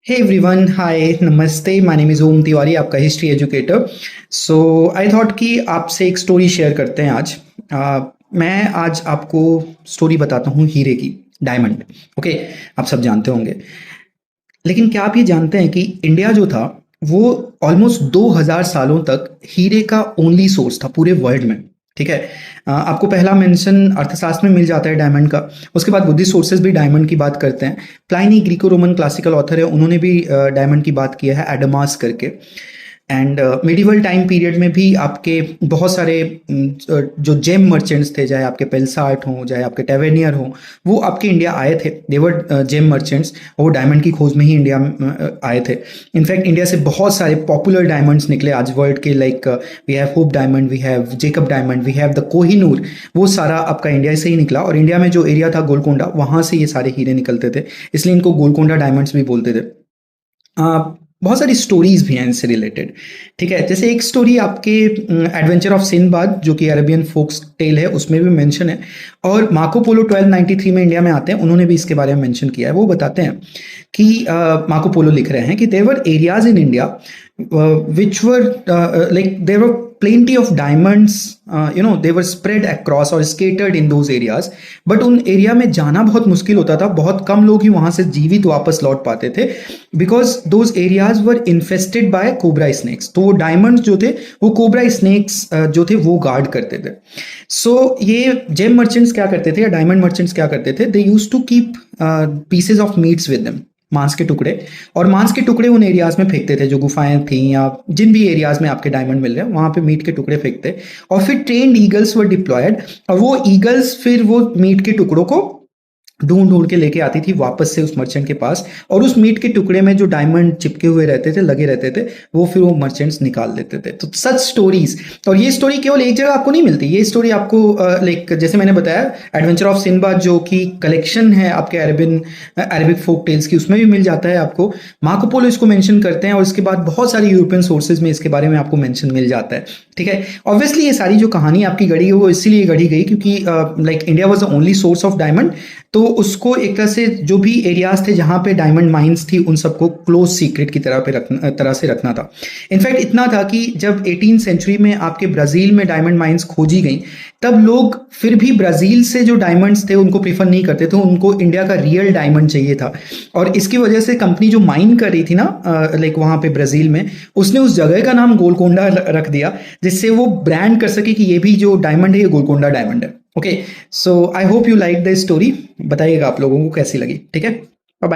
Hey everyone, hi, नमस्ते. My name is ओम तिवारी, आपका history educator. So I thought कि आपसे एक स्टोरी शेयर करते हैं आज. मैं आज आपको स्टोरी बताता हूँ हीरे की, डायमंड. ओके, आप सब जानते होंगे. लेकिन क्या आप ये जानते हैं कि इंडिया जो था वो ऑलमोस्ट 2000 सालों तक हीरे का ओनली सोर्स था पूरे वर्ल्ड में. ठीक है. आपको पहला मेंशन अर्थशास्त्र में मिल जाता है डायमंड का. उसके बाद बुद्धिस्ट सोर्सेज भी डायमंड की बात करते हैं. प्लाइनी ग्रीको रोमन क्लासिकल ऑथर है, उन्होंने भी डायमंड की बात किया है, एडमास करके. एंड मिडिवल टाइम पीरियड में भी आपके बहुत सारे जो जेम मर्चेंट्स थे, चाहे आपके पेल्सार्ट हों, चाहे आपके टेवेनियर हों, वो आपके इंडिया आए थे. देवर जेम मर्चेंट्स, और वो डायमंड की खोज में ही इंडिया में आए थे. इनफैक्ट इंडिया से बहुत सारे पॉपुलर डायमंड्स निकले आज वर्ल्ड के. Like we have Hope diamond, we have Jacob diamond, we have the Kohinoor. वो सारा आपका इंडिया से ही निकला. और इंडिया में जो एरिया था गोलकोंडा, वहाँ से ये सारे हीरे निकलते थे, इसलिए इनको गोलकोंडा डायमंड्स भी बोलते थे. बहुत सारी स्टोरीज भी हैं इनसे रिलेटेड. ठीक है. जैसे एक स्टोरी आपके एडवेंचर ऑफ सिंदबाद, जो कि अरेबियन फोक्स टेल है, उसमें भी मेंशन है. और मार्को पोलो 1293 में इंडिया में आते हैं, उन्होंने भी इसके बारे में मेंशन किया है. वो बताते हैं कि मार्को पोलो लिख रहे हैं कि there were areas in India which were like there were plenty of diamonds, they were spread across or scattered in those areas. But उन एरिया में जाना बहुत मुश्किल होता था, बहुत कम लोग ही वहां से जीवित वापस लौट पाते थे, because those areas were infested by cobra snakes. तो वो डायमंड्स जो थे वो कोबरा स्नेक्स जो थे वो गार्ड करते थे. सो ये जेम मर्चेंट्स क्या करते थे, या डायमंड मर्चेंट्स क्या करते थे, they use to keep pieces of meats with them, मांस के टुकड़े. और मांस के टुकड़े उन एरियाज में फेंकते थे जो गुफाएं थी, या जिन भी एरियाज में आपके डायमंड मिल रहे हैं वहां पे मीट के टुकड़े फेंकते. और फिर ट्रेन्ड ईगल्स वर डिप्लॉयड, और वो ईगल्स फिर वो मीट के टुकड़ों को ढूंढ ढूंढ के लेके आती थी वापस से उस मर्चेंट के पास. और उस मीट के टुकड़े में जो डायमंड चिपके हुए रहते थे, लगे रहते थे, वो फिर वो मर्चेंट्स निकाल देते थे. तो सच स्टोरीज. और ये स्टोरी केवल एक जगह आपको नहीं मिलती. ये स्टोरी आपको लाइक जैसे मैंने बताया, एडवेंचर ऑफ सिंदबाद जो कि कलेक्शन है आपके अरेबिक फोक टेल्स की, उसमें भी मिल जाता है आपको. मार्को पोलो इसको मेंशन करते हैं, और इसके बाद बहुत सारी यूरोपियन सोर्सेज में इसके बारे में आपको मेंशन मिल जाता है. ठीक है. ऑब्वियसली ये सारी जो कहानी आपकी गढ़ी है वो इसीलिए गढ़ी गई क्योंकि like India was the only source of diamond. तो उसको एक तरह से जो भी एरियाज थे जहां पे डायमंड माइंस थी, उन सबको क्लोज सीक्रेट की तरह से रखना था. इनफैक्ट इतना था कि जब 18th सेंचुरी में आपके ब्राजील में डायमंड माइंस खोजी गई, तब लोग फिर भी ब्राजील से जो डायमंड्स थे उनको प्रीफर नहीं करते थे, उनको इंडिया का रियल डायमंड चाहिए था. और इसकी वजह से कंपनी जो माइन कर रही थी ना, लाइक वहां पे ब्राजील में, उसने उस जगह का नाम गोलकोंडा रख दिया, जिससे वो ब्रांड कर सके कि ये भी जो डायमंड है ये गोलकोंडा डायमंड है. Okay. So I hope you like the story. बताइएगा आप लोगों को कैसी लगी. ठीक है.